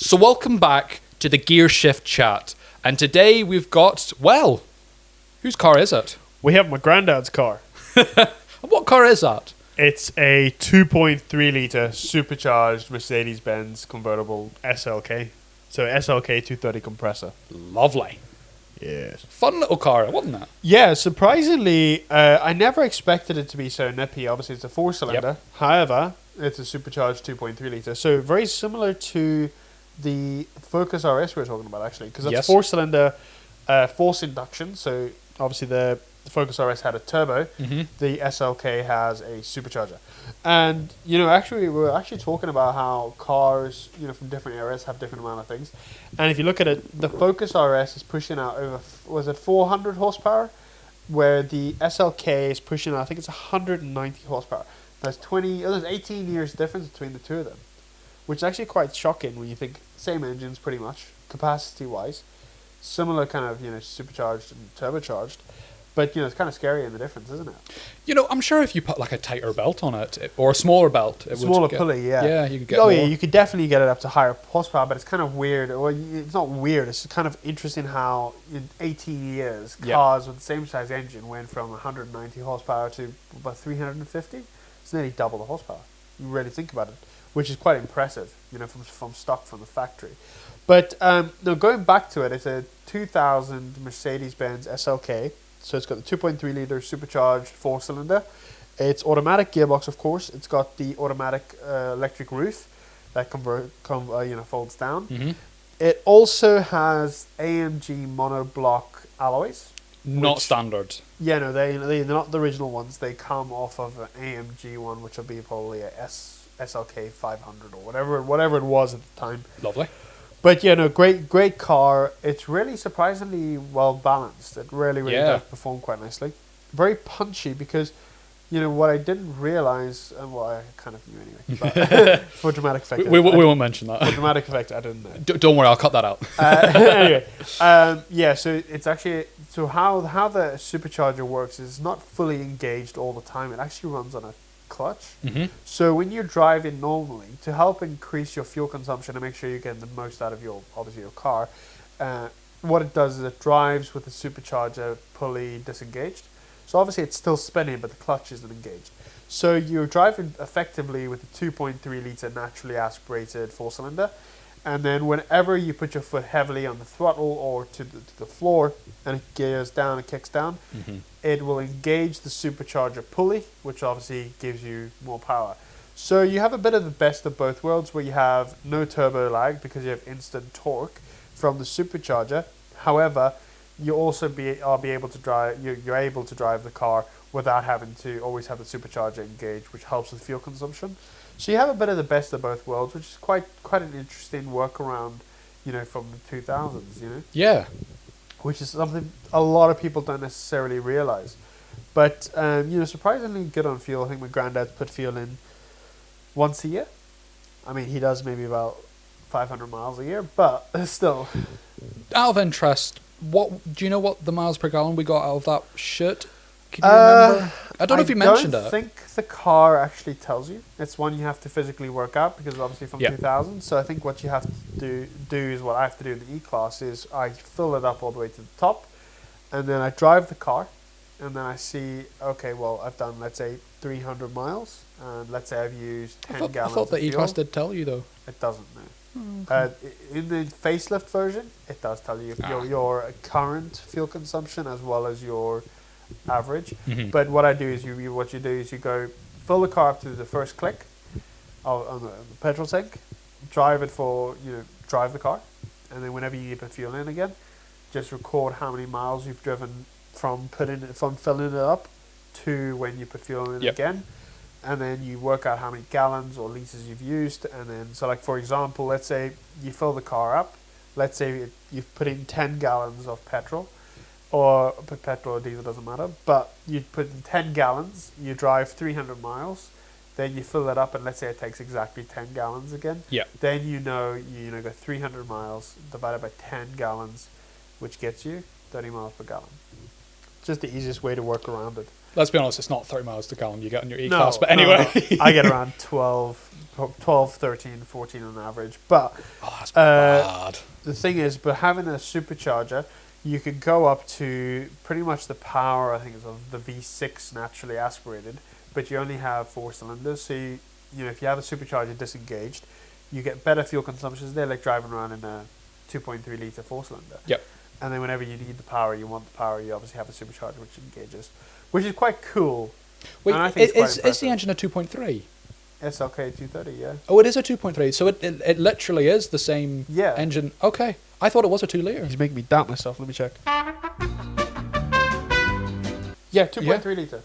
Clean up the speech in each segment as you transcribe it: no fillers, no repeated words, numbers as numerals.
So welcome back to the Gear Shift Chat. And today we've got, well, whose car is it? We have my granddad's car. What car is that? It's a 2.3 litre supercharged Mercedes-Benz convertible SLK. So SLK 230 compressor. Lovely. Yes. Fun little car, wasn't it? Yeah, surprisingly, I never expected it to be so nippy. Obviously, it's a four-cylinder. Yep. However, it's a supercharged 2.3 litre. So very similar to the Focus RS we were talking about, actually. Because that's four-cylinder forced induction. So obviously the Focus RS had a turbo. Mm-hmm. The SLK has a supercharger. And, actually, we were actually talking about how cars, from different eras have different amount of things. And if you look at it, the Focus RS is pushing out over, 400 horsepower? Where the SLK is pushing out, I think it's 190 horsepower. There's 18 years difference between the two of them. Which is actually quite shocking when you think same engines pretty much, capacity-wise. Similar kind of, supercharged and turbocharged. But, it's kind of scary in the difference, isn't it? I'm sure if you put like a tighter belt on it, or a smaller belt, it smaller would get, pulley, yeah. Yeah, you could get Oh, more. yeah, you could definitely get it up to higher horsepower, but it's kind of weird. Well, it's not weird. It's kind of interesting how in 18 years, cars with the same size engine went from 190 horsepower to about 350. It's nearly double the horsepower. You really think about it, which is quite impressive, from stock from the factory. But going back to it, it's a 2000 Mercedes-Benz SLK. So it's got the 2.3 litre supercharged four-cylinder. It's automatic gearbox, of course. It's got the automatic electric roof that folds down. Mm-hmm. It also has AMG monoblock alloys. Not standard. Yeah, no, they're not the original ones. They come off of an AMG one, which will be probably a SLK 500 or whatever it was at the time. Lovely. But great car. It's really surprisingly well balanced. It really does perform quite nicely. Very punchy because, what I didn't realize, well, I kind of knew anyway. But for dramatic effect, we won't mention that. For dramatic effect, I didn't know. Don't worry, I'll cut that out. Anyway, so it's actually how the supercharger works is not fully engaged all the time. It actually runs on a clutch. Mm-hmm. So when you're driving normally, to help increase your fuel consumption and make sure you're getting the most out of your car, what it does is it drives with the supercharger pulley disengaged. So obviously it's still spinning, but the clutch isn't engaged. So you're driving effectively with a 2.3 litre naturally aspirated four-cylinder. And then whenever you put your foot heavily on the throttle or to the floor and it gears down, it kicks down, Mm-hmm. it will engage the supercharger pulley, which obviously gives you more power. So you have a bit of the best of both worlds where you have no turbo lag because you have instant torque from the supercharger. However, you also are able to drive. You're able to drive the car without having to always have the supercharger engaged, which helps with fuel consumption. So you have a bit of the best of both worlds, which is quite an interesting workaround, from the 2000s, Yeah. Which is something a lot of people don't necessarily realize. But, surprisingly good on fuel. I think my granddad's put fuel in once a year. I mean, he does maybe about 500 miles a year, but still. Out of interest, do you know what the miles per gallon we got out of that shit? Can you remember? I don't know if you mentioned it. I don't think the car actually tells you. It's one you have to physically work out because obviously from 2000. So I think what you have to do is what I have to do in the E-Class is I fill it up all the way to the top and then I drive the car and then I see, okay, well, I've done, let's say, 300 miles and let's say I've used 10 gallons I thought the of fuel. E-Class did tell you, though. It doesn't, no. Okay. In the facelift version, it does tell you your current fuel consumption as well as your average. Mm-hmm. But what I do is you go fill the car up to the first click on the petrol tank, drive the car, and then whenever you put fuel in again, just record how many miles you've driven from filling it up to when you put fuel in again. And then you work out how many gallons or litres you've used. And then, so like for example, let's say you fill the car up. Let's say you've put in 10 gallons of petrol. Or petrol or diesel, doesn't matter. But you put in 10 gallons, you drive 300 miles. Then you fill it up and let's say it takes exactly 10 gallons again. Yeah. Then you go 300 miles divided by 10 gallons, which gets you 30 miles per gallon. Just the easiest way to work around it. Let's be honest, it's not 30 miles to Colin you get in your No, E-Class, but anyway. no. I get around 12, 13, 14 on average. But Oh, that's bad. the thing is, but having a supercharger, you can go up to pretty much the power, I think, it's of the V6 naturally aspirated, but you only have 4 cylinders. So, if you have a supercharger disengaged, you get better fuel consumptions. They're like driving around in a 2.3 litre 4-cylinder. Yep. And then whenever you need the power, you want the power, you obviously have a supercharger which engages, which is quite cool. Wait, and I think is the engine a 2.3? SLK 230, yeah. Oh, it is a 2.3, so it literally is the same Yeah. engine. Okay, I thought it was a 2 litre. He's making me doubt myself. Let me check. Yeah, 2.3 litre.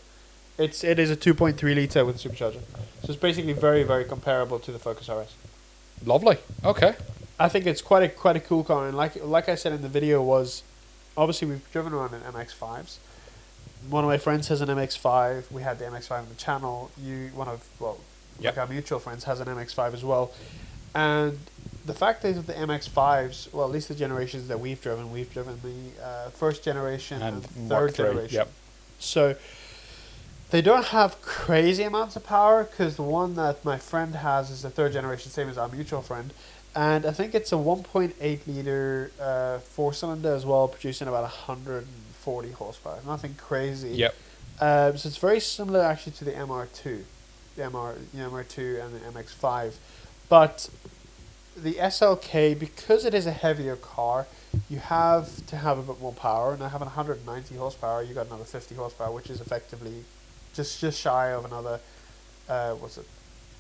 It is a 2.3 litre with a supercharger. So it's basically very, very comparable to the Focus RS. Lovely. Okay. I think it's quite a cool car, and like I said in the video, was obviously we've driven around in MX-5s. One of my friends has an MX-5. We had the MX-5 on the channel. Yep. Our mutual friends has an MX-5 as well. And the fact is, with the MX-5s, well, at least the generations that we've driven the first generation and third generation. Yep. So they don't have crazy amounts of power, because the one that my friend has is the third generation, same as our mutual friend. And I think it's a 1.8 litre 4-cylinder as well, producing about 140 horsepower. Nothing crazy. Yep. So it's very similar actually to the MR2. The MR2 and the MX-5. But the SLK, because it is a heavier car, you have to have a bit more power. Now, having 190 horsepower, you got another 50 horsepower, which is effectively just shy of another,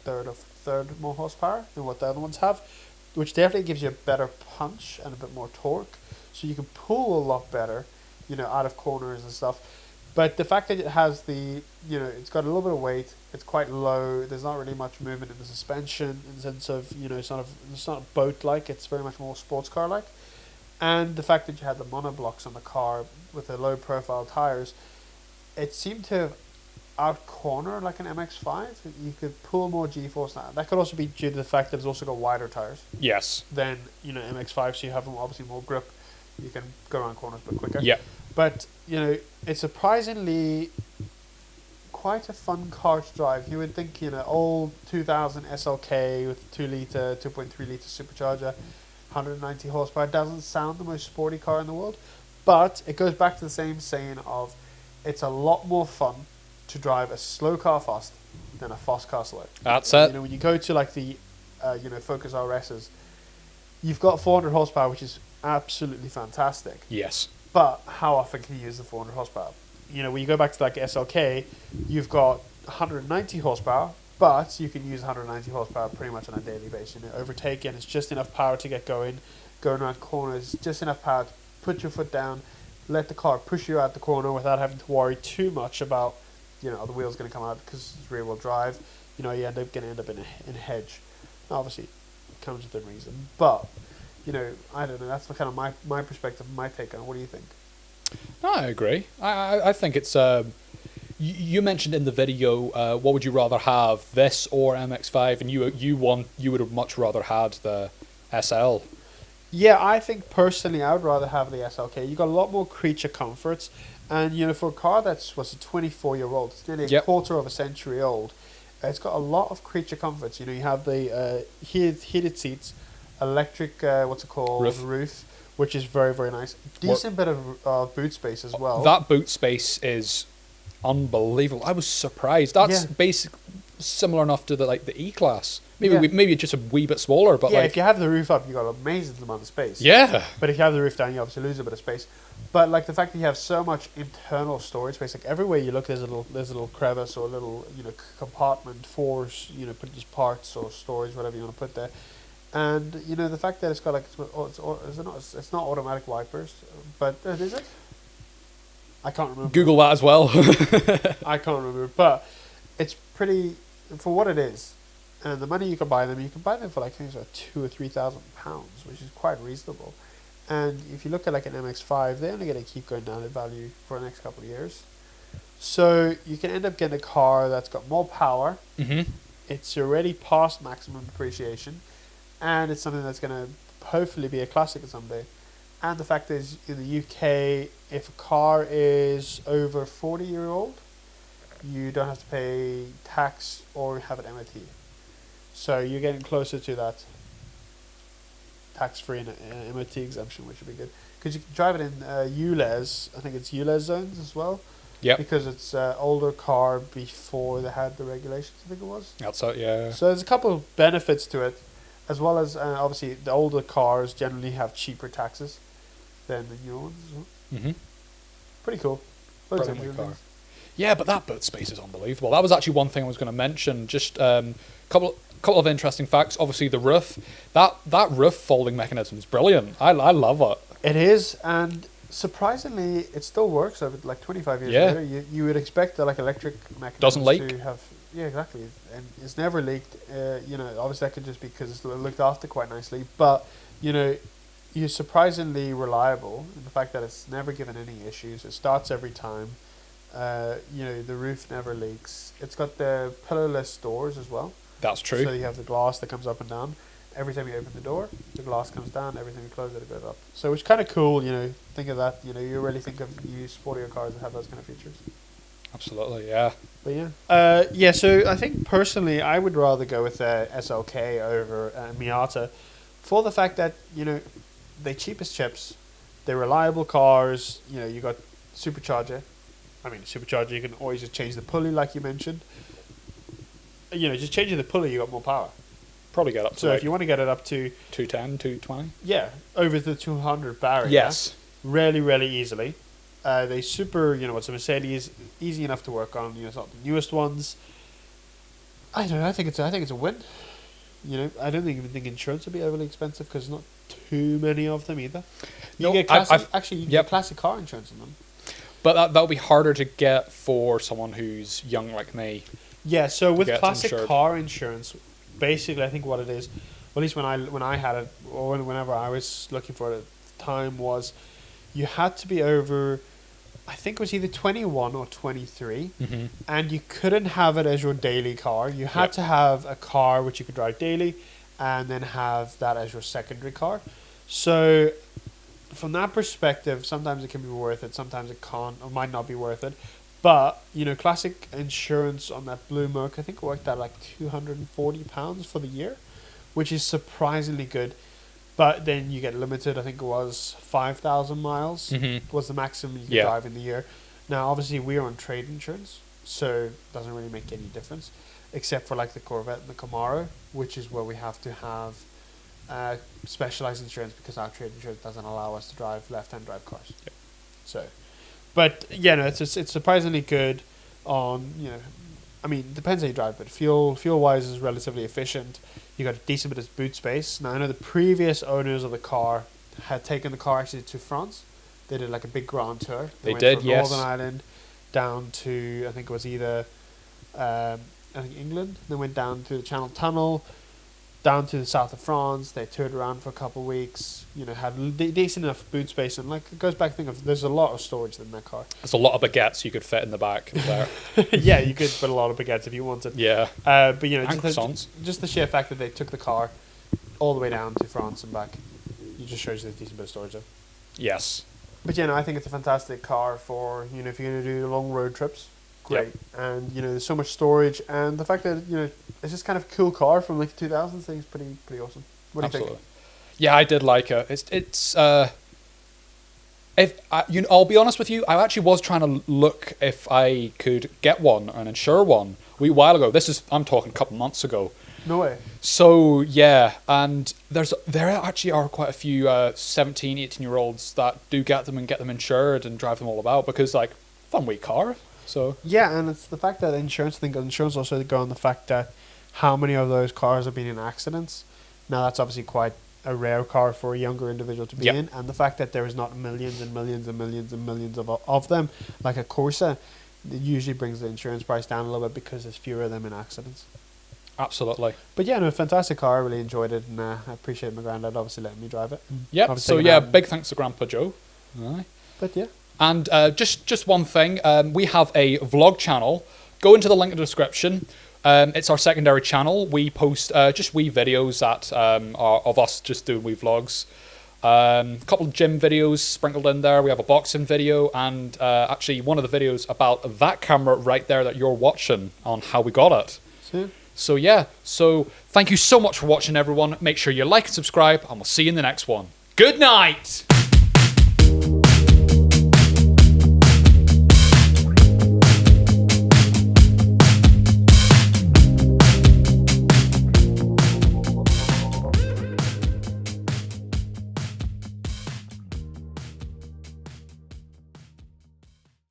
third more horsepower than what the other ones have, which definitely gives you a better punch and a bit more torque, so you can pull a lot better, out of corners and stuff. But the fact that it has it's got a little bit of weight, it's quite low, there's not really much movement in the suspension, in the sense of, it's not boat-like, it's very much more sports car-like. And the fact that you had the monoblocks on the car with the low-profile tires, it seemed to have out-corner like an MX-5. You could pull more G-force. That could also be due to the fact that it's also got wider tires Yes. than MX-5, so you have obviously more grip. You can go around corners a bit quicker. Yeah. But it's surprisingly quite a fun car to drive. You would think old 2000 SLK with 2 litre, 2.3 litre supercharger, 190 horsepower doesn't sound the most sporty car in the world, but it goes back to the same saying of it's a lot more fun to drive a slow car fast than a fast car slow. That's it. When you go to like the Focus RSs, you've got 400 horsepower, which is absolutely fantastic. Yes. But how often can you use the 400 horsepower? When you go back to like SLK, you've got 190 horsepower, but you can use 190 horsepower pretty much on a daily basis. Overtaking, it's just enough power to get going around corners, just enough power to put your foot down, let the car push you out the corner without having to worry too much about, the wheel's going to come out because it's rear-wheel drive. You end up in a hedge. Now, obviously, it comes within reason, but I don't know. That's kind of my perspective, my take on it. What do you think? No, I agree. I think it's. You mentioned in the video, what would you rather have, this or MX-5, and you would have much rather had the SL. Yeah, I think personally I would rather have the SLK. You got a lot more creature comforts, and for a car that's 24-year-old, it's nearly a quarter of a century old. It's got a lot of creature comforts. You have the heated seats, electric roof, which is very, very nice. Decent bit of boot space as well. That boot space is unbelievable. I was surprised. That's similar enough to the E-Class. Maybe just a wee bit smaller, but if you have the roof up, you got an amazing amount of space. Yeah. But if you have the roof down, you obviously lose a bit of space. But the fact that you have so much internal storage space, everywhere you look, there's a little crevice or a little compartment for put just parts or storage, whatever you want to put there. And the fact that it's got it's not automatic wipers, but is it? I can't remember. Google that as well. I can't remember, but it's pretty for what it is, and the money you can buy them. You can buy them for I think it's £2,000 or £3,000, which is quite reasonable. And if you look at an MX-5, they're only going to keep going down in value for the next couple of years. So you can end up getting a car that's got more power. Mm-hmm. It's already past maximum depreciation, and it's something that's going to hopefully be a classic someday. And the fact is, in the UK, if a car is over 40-year-old, you don't have to pay tax or have an MOT. So you're getting closer to that tax-free and MOT exemption, which would be good. Because you can drive it in ULEZ, I think it's ULEZ zones as well. Yeah. Because it's older car before they had the regulations, I think it was. That's it, yeah. So there's a couple of benefits to it, as well as obviously the older cars generally have cheaper taxes than the new ones. Mm-hmm. Pretty cool. Loads of Brilliant car. things. Yeah, but that boot space is unbelievable. That was actually one thing I was going to mention. Just couple of interesting facts. Obviously, the roof. That roof folding mechanism is brilliant. I love it. It is, and surprisingly, it still works over like 25 years later. You would expect that like electric mechanisms Doesn't leak. to have, yeah, exactly, and it's never leaked. Obviously that could just be because it's looked after quite nicely, but you're surprisingly reliable in the fact that it's never given any issues. It starts every time. The roof never leaks. It's got the pillarless doors as well. That's true. So you have the glass that comes up and down. Every time you open the door, the glass comes down. Every time you close it, it goes up. So it's kind of cool, think of that. You really think of sportier cars that have those kind of features. Absolutely, yeah. But yeah. So I think personally, I would rather go with SLK over Miata for the fact that, they cheapest chips. They're reliable cars. You got supercharger. Supercharger, you can always just change the pulley like you mentioned. Just changing the pulley, you got more power. Probably get up to So if you want to get it up to 210, 220. Yeah, over the 200 barrier. Yes. Really, really easily. They super, it's a Mercedes, easy enough to work on. It's not the newest ones. I don't know. I think it's a win. I don't even think insurance would be overly expensive because there's not too many of them either. You get classic car insurance on them. But that'll be harder to get for someone who's young like me. Yeah. So with classic car insurance, basically, I think what it is, well, at least when I had it, or whenever I was looking for it at the time, was you had to be over, I think it was either 21 or 23, mm-hmm. and you couldn't have it as your daily car. You had to have a car which you could drive daily, and then have that as your secondary car. So from that perspective, sometimes it can be worth it, sometimes it can't, or might not be worth it. But, classic insurance on that Blue Merc, I think it worked out like £240 for the year, which is surprisingly good. But then you get limited, I think it was 5,000 miles mm-hmm. was the maximum you could drive in the year. Now, obviously, we're on trade insurance, so it doesn't really make any difference, except for like the Corvette and the Camaro, which is where we have to have specialized insurance because our trade insurance doesn't allow us to drive left-hand drive cars. Yep. So... But it's surprisingly good on it depends how you drive, but fuel wise is relatively efficient. You got a decent bit of boot space. Now I know the previous owners of the car had taken the car actually to France. They did like a big grand tour. They went from Northern Ireland down to I think it was either England. They went down to the Channel Tunnel, down to the south of France. They toured around for a couple of weeks. Had decent enough boot space, and like it goes back. Think of there's a lot of storage in that car. There's a lot of baguettes you could fit in the back there. Yeah, you could put a lot of baguettes if you wanted. Yeah. But just the sheer fact that they took the car all the way down to France and back, it just shows there's a decent bit of storage there. Yes. But I think it's a fantastic car for if you're going to do long road trips. Great. Yep. And there's so much storage, and the fact that it's just kind of a cool car from like the 2000s. I think it's pretty awesome. What do you think? Yeah, I did like it. I'll be honest with you, I actually was trying to look if I could get one and insure one a wee while ago. I'm talking a couple months ago. No way. So yeah, and there actually are quite a few 17, 18-year-olds that do get them and get them insured and drive them all about because like fun wee car. So yeah, and it's the fact that insurance also go on the fact that how many of those cars have been in accidents. Now that's obviously quite a rare car for a younger individual to be in, and the fact that there is not millions and millions and millions and millions of them, like a Corsa, it usually brings the insurance price down a little bit because there's fewer of them in accidents. Absolutely. But fantastic car. I really enjoyed it, and I appreciate my granddad obviously letting me drive it. Yeah. So big thanks to Grandpa Joe. Aye. But yeah. And just one thing, we have a vlog channel. Go into the link in the description. It's our secondary channel. We post just wee videos that are of us just doing wee vlogs. A couple of gym videos sprinkled in there. We have a boxing video, and actually one of the videos about that camera right there that you're watching on how we got it. See? So yeah, so thank you so much for watching, everyone. Make sure you like and subscribe, and we'll see you in the next one. Good night!